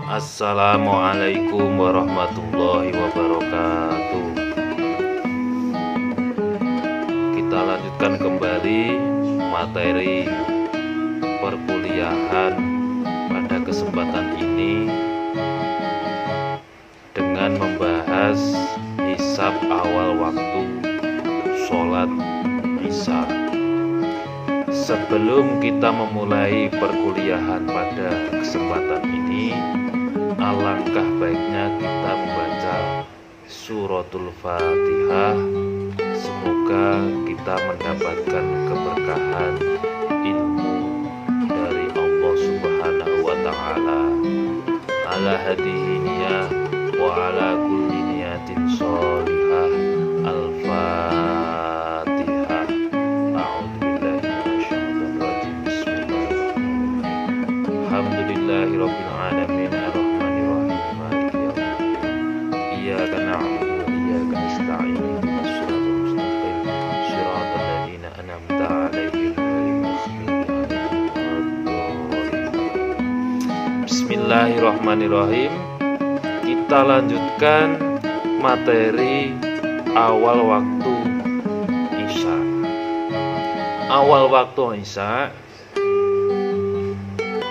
Assalamualaikum warahmatullahi wabarakatuh. Kita lanjutkan kembali materi perkuliahan pada kesempatan ini dengan membahas hisab awal waktu sholat Isya. Sebelum kita memulai perkuliahan pada kesempatan ini, alangkah baiknya kita membaca suratul Fatihah. Semoga kita mendapatkan keberkahan ilmu dari Allah Subhanahu wa Ta'ala. Ala hadihi niyah wa ala kulli niyatin sholihah. Al-Fatihah. A'udzubillahi minasyaitonir rajim. Bismillahirrahmanirrahim. Alhamdulillahirabbil alamin. Iyyaka na'budu wa iyyaka nasta'in. Ihdinas siratal mustaqim. Shiratal ladzina an'amta 'alaihim ghairil maghdubi 'alaihim waladdallin. Bismillahirrahmanirrahim. Kita lanjutkan materi awal waktu Isya. Awal waktu Isya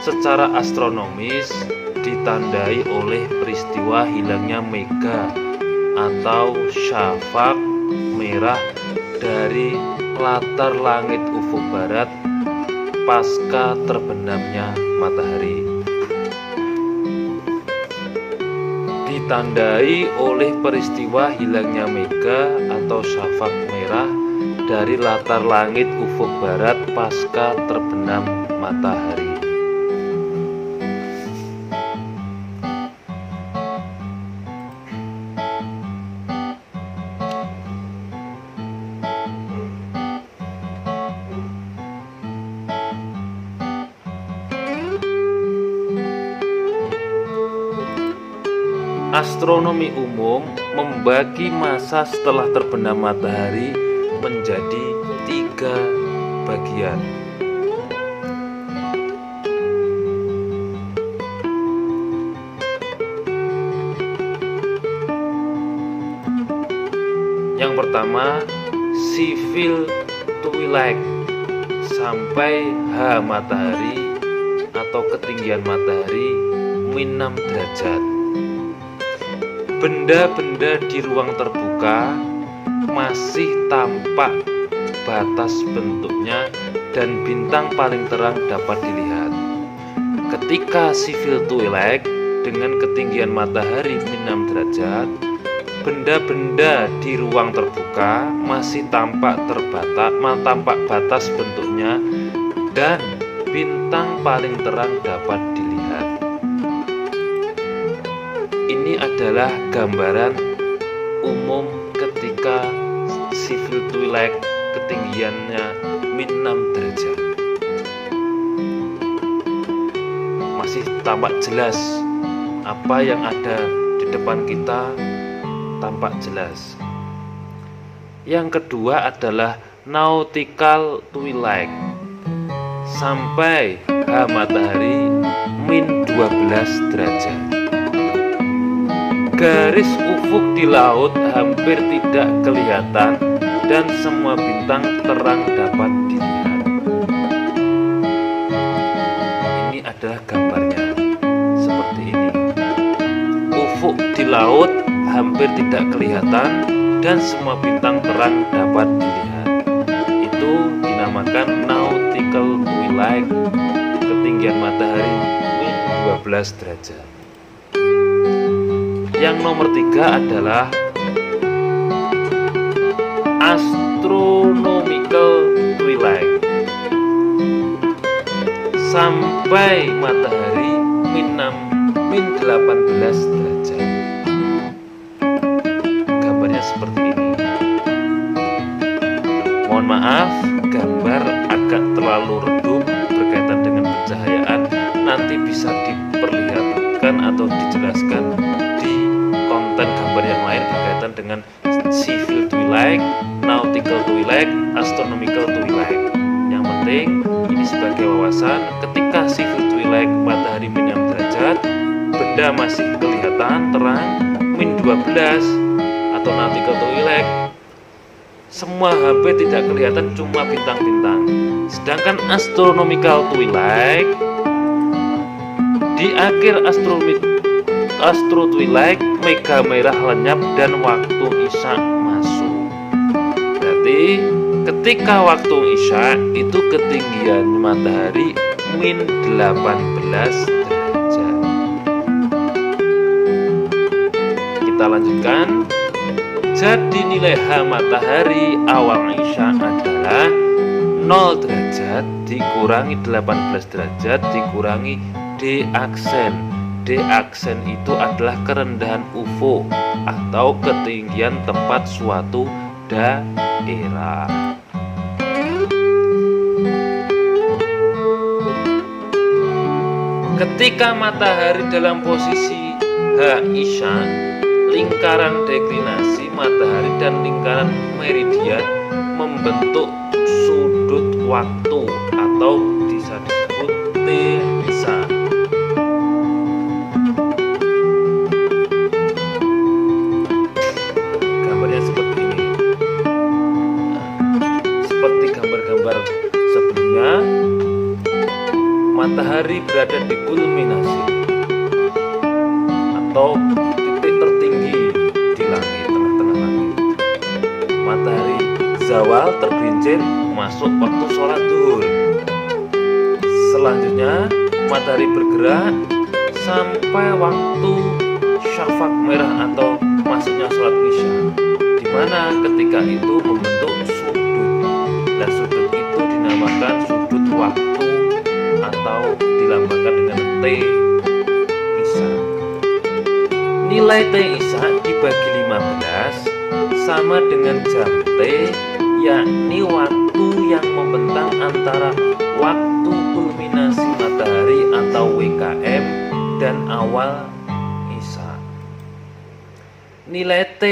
secara astronomis ditandai oleh peristiwa hilangnya mega atau syafaq merah dari latar langit ufuk barat pasca terbenamnya matahari. Ditandai oleh peristiwa hilangnya mega atau syafaq merah dari latar langit ufuk barat pasca terbenam matahari. Astronomi umum membagi masa setelah terbenam matahari menjadi 3 bagian. Yang pertama, civil twilight sampai H matahari atau ketinggian matahari -6 derajat. Benda-benda di ruang terbuka masih tampak batas bentuknya dan bintang paling terang dapat dilihat. Ketika civil twilight dengan ketinggian matahari -6 derajat, benda-benda di ruang terbuka masih tampak batas bentuknya dan bintang paling terang dapat dilihat. Ini adalah gambaran umum ketika civil twilight ketinggiannya -6 derajat. Masih tampak jelas apa yang ada di depan kita, tampak jelas. Yang kedua adalah nautical twilight sampai H matahari -12 derajat. Garis ufuk di laut hampir tidak kelihatan dan semua bintang terang dapat dilihat. Ini adalah gambarnya seperti ini. Ufuk di laut hampir tidak kelihatan dan semua bintang terang dapat dilihat. Itu dinamakan nautical twilight, ketinggian matahari -12 derajat. Yang nomor 3 adalah astronomical twilight sampai matahari -18 derajat. Gambarnya seperti ini. Mohon maaf, gambar agak terlalu redup berkaitan dengan pencahayaan. Nanti bisa diperlihatkan atau dijelaskan di konten gambar yang lain berkaitan dengan civil twilight, nautical twilight, astronomical twilight. Yang penting ini sebagai wawasan, ketika civil twilight matahari -6 derajat, Anda masih kelihatan terang min 12 atau nanti ke toilet, semua HP tidak kelihatan, cuma bintang-bintang. Sedangkan astronomical twilight, di akhir astro twilight mega merah lenyap dan waktu isya masuk. Berarti ketika waktu isya itu ketinggian matahari min 18 derajat. Kita lanjutkan. Jadi nilai H matahari awal isya adalah 0 derajat dikurangi 18 derajat dikurangi D aksen. D aksen itu adalah kerendahan UFO atau ketinggian tempat suatu daerah. Ketika matahari dalam posisi H isya, lingkaran deklinasi matahari dan lingkaran meridian membentuk sudut waktu atau bisa disebut T isya. Gambarnya seperti ini. Seperti gambar-gambar sebelumnya, matahari berada di kulminasi atau titik tertinggi di langit, tengah-tengah langit. Matahari zawal tergelincir masuk waktu sholat zuhur. Selanjutnya matahari bergerak sampai waktu syafaq merah atau masuknya sholat isya, di mana ketika itu membentuk sudut. Dan sudut itu dinamakan sudut waktu atau dilambangkan dengan T isya. Nilai T isya dibagi 15 sama dengan jam T, yakni waktu yang membentang antara waktu kulminasi matahari atau WKM dan awal isya. Nilai T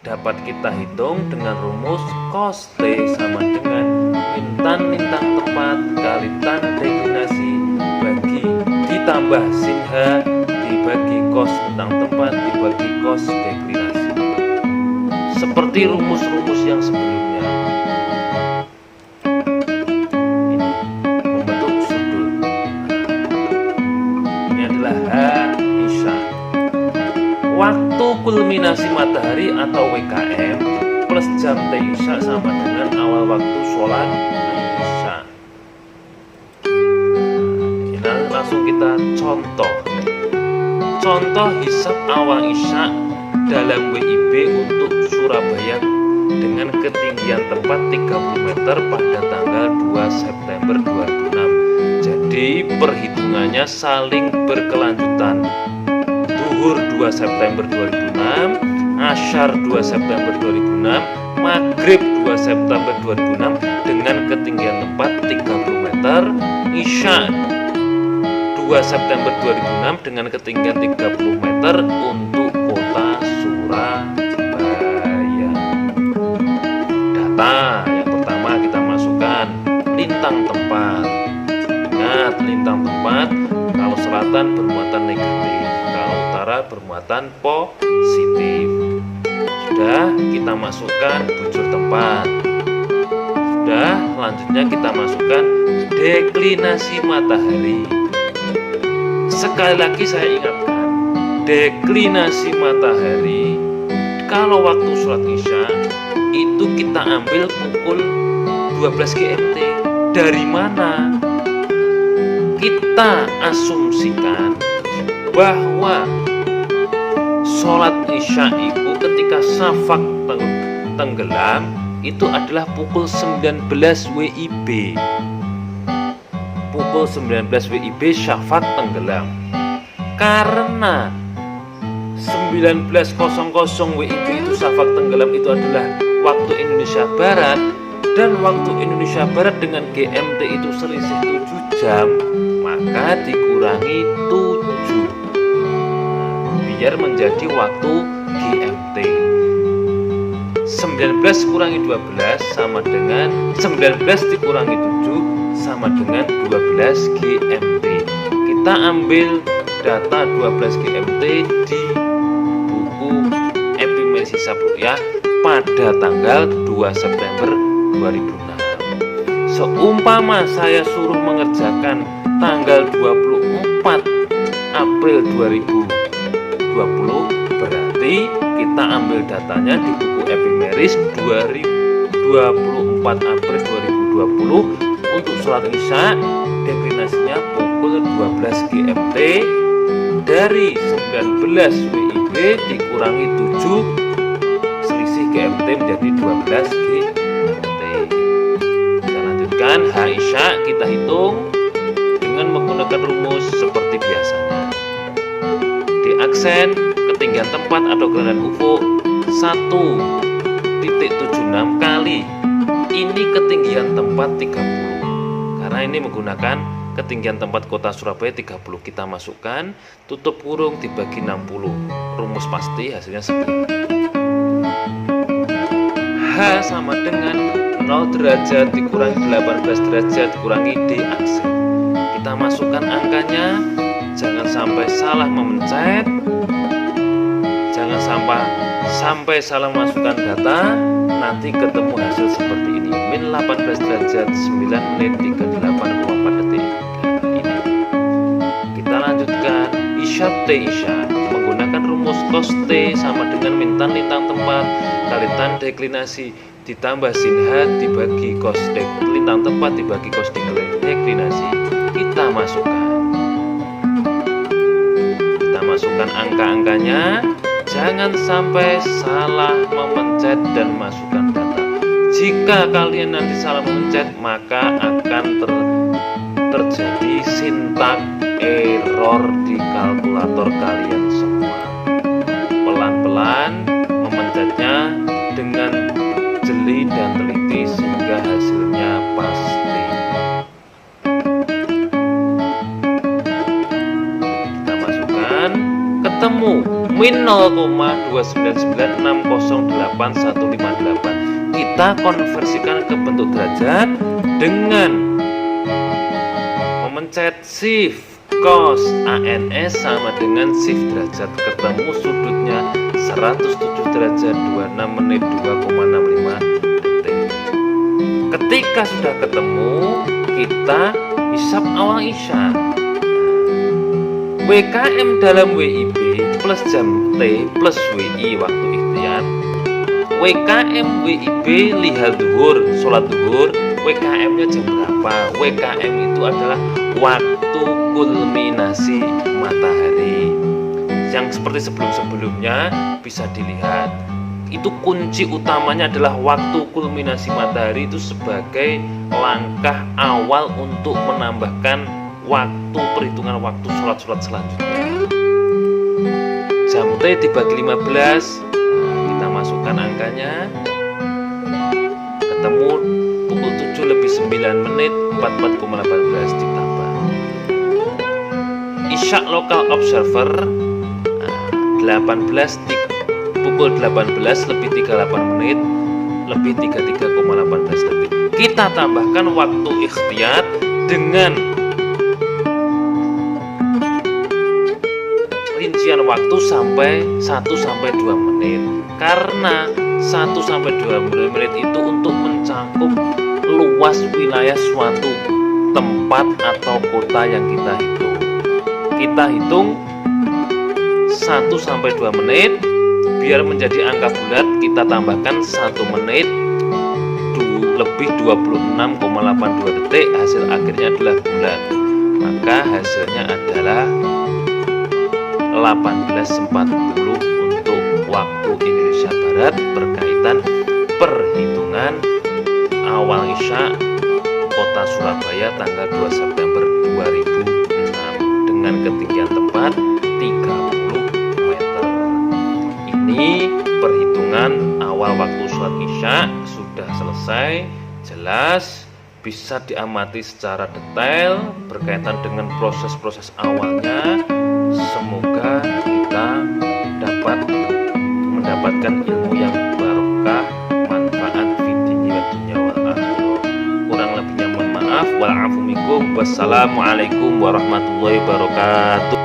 dapat kita hitung dengan rumus cos T sama dengan min tan lintang tempat kali tan deklinasi bagi ditambah sin H dibagi cos lintang tempat dibagi cos deklinasi. Seperti rumus-rumus yang sebelumnya. Ini membentuk sudut. Ini adalah H isya. Waktu kulminasi matahari atau WKM plus jam T isya sama dengan awal waktu sholat isya. Nah, langsung kita contoh. Contoh hisab awal isya dalam WIB untuk Surabaya dengan ketinggian tempat 30 meter pada tanggal 2 September 2006. Jadi perhitungannya saling berkelanjutan. Zuhur 2 September 2006, Asyar 2 September 2006, Maghrib 2 September 2006 dengan ketinggian tempat 30 meter, Isya 2 September 2006 dengan ketinggian 30 meter untuk kota Surabaya. Data yang pertama kita masukkan lintang tempat. Ingat, lintang tempat kalau selatan bermuatan negatif, kalau utara bermuatan positif. Sudah, kita masukkan bujur tempat. Sudah, selanjutnya kita masukkan deklinasi matahari. Sekali lagi saya ingatkan, deklinasi matahari kalau waktu sholat isya itu kita ambil pukul 12 GMT. Dari mana? Kita asumsikan bahwa sholat isya itu ketika syafaq tenggelam itu adalah pukul 19 WIB. Pukul 19 WIB syafaq tenggelam. Karena 19.00 WIB itu syafaq tenggelam itu adalah waktu Indonesia Barat, dan waktu Indonesia Barat dengan GMT itu selisih 7 jam, maka dikurangi 7 biar menjadi waktu GMT. 19 kurangi 12 sama dengan 19 dikurangi 7 sama dengan 12 GMT. Kita ambil data 12 GMT di buku Epimeris Hisab Ru'yah pada tanggal 2 September 2006. Seumpama saya suruh mengerjakan tanggal 24 April 2020, berarti kita ambil datanya di buku Epimeris 24 April 2020 untuk sholat Isya, deklinasinya pukul 12 GMT, dari 19 WIB dikurangi 7, selisih GMT menjadi 12 GMT. Kita lanjutkan H Isya, kita hitung dengan menggunakan rumus seperti biasanya. Di aksen ketinggian tempat atau kerendahan ufuk 1.76 kali ini ketinggian tempat 30, karena ini menggunakan ketinggian tempat kota Surabaya 30. Kita masukkan, tutup kurung dibagi 60, rumus pasti hasilnya 9. H sama dengan 0 derajat dikurangi 18 derajat dikurangi D aksen. Kita masukkan angkanya, jangan sampai salah memencet, jangan sampai salah masukkan data, nanti ketemu hasil seperti ini. Min 18 derajat 9 menit 38,4 detik. Ini kita lanjutkan Isya T Isya menggunakan rumus cos T sama dengan min tan lintang tempat kali tan deklinasi ditambah sin H dibagi cos lintang tempat dibagi cos deklinasi. Kita masukkan angka-angkanya, jangan sampai salah memencet dan masukkan data. Jika kalian nanti salah memencet, maka akan terjadi syntax error di kalkulator kalian semua. Pelan-pelan memencetnya dengan jeli dan teliti sehingga hasilnya pasti. Ketemu min 0,299608158. Kita konversikan ke bentuk derajat dengan memencet shift cos ANS sama dengan shift derajat. Ketemu sudutnya 107 derajat 26 menit 2,65 detik. Ketika sudah ketemu, kita hisab awal Isya. WKM dalam WIB plus jam T plus WI waktu ikhtiar. WKM WIB lihat duhur, sholat duhur, WKM-nya jam berapa? WKM itu adalah waktu kulminasi matahari. Yang seperti sebelum-sebelumnya bisa dilihat. Itu kunci utamanya adalah waktu kulminasi matahari itu sebagai langkah awal untuk menambahkan waktu perhitungan waktu sholat selanjutnya. Jam T dibagi 15, kita masukkan angkanya, ketemu pukul 7 lebih 9 menit 44,18 ditambah Isya Local Observer pukul 18 lebih 38 menit lebih 33,18 detik. Kita tambahkan waktu ikhtiar dengan rincian waktu sampai 1-2 menit, karena 1-2 menit itu untuk mencakup luas wilayah suatu tempat atau kota yang kita hitung. Kita hitung 1-2 menit, biar menjadi angka bulat kita tambahkan 1 menit lebih 26,82 detik, hasil akhirnya adalah bulat. Maka hasilnya adalah 18.40 untuk waktu Indonesia Barat berkaitan perhitungan awal Isya kota Surabaya tanggal 2 September 2006 dengan ketinggian tempat 30 meter. Ini perhitungan awal waktu sholat Isya sudah selesai, jelas, bisa diamati secara detail berkaitan dengan proses-proses awalnya. Semoga kita dapat mendapatkan ilmu yang barokah, manfaat fiddini wa dunya wal akhirah. Kurang lebihnya mohon maaf. Wal afu minkum. Wassalamualaikum warahmatullahi wabarakatuh.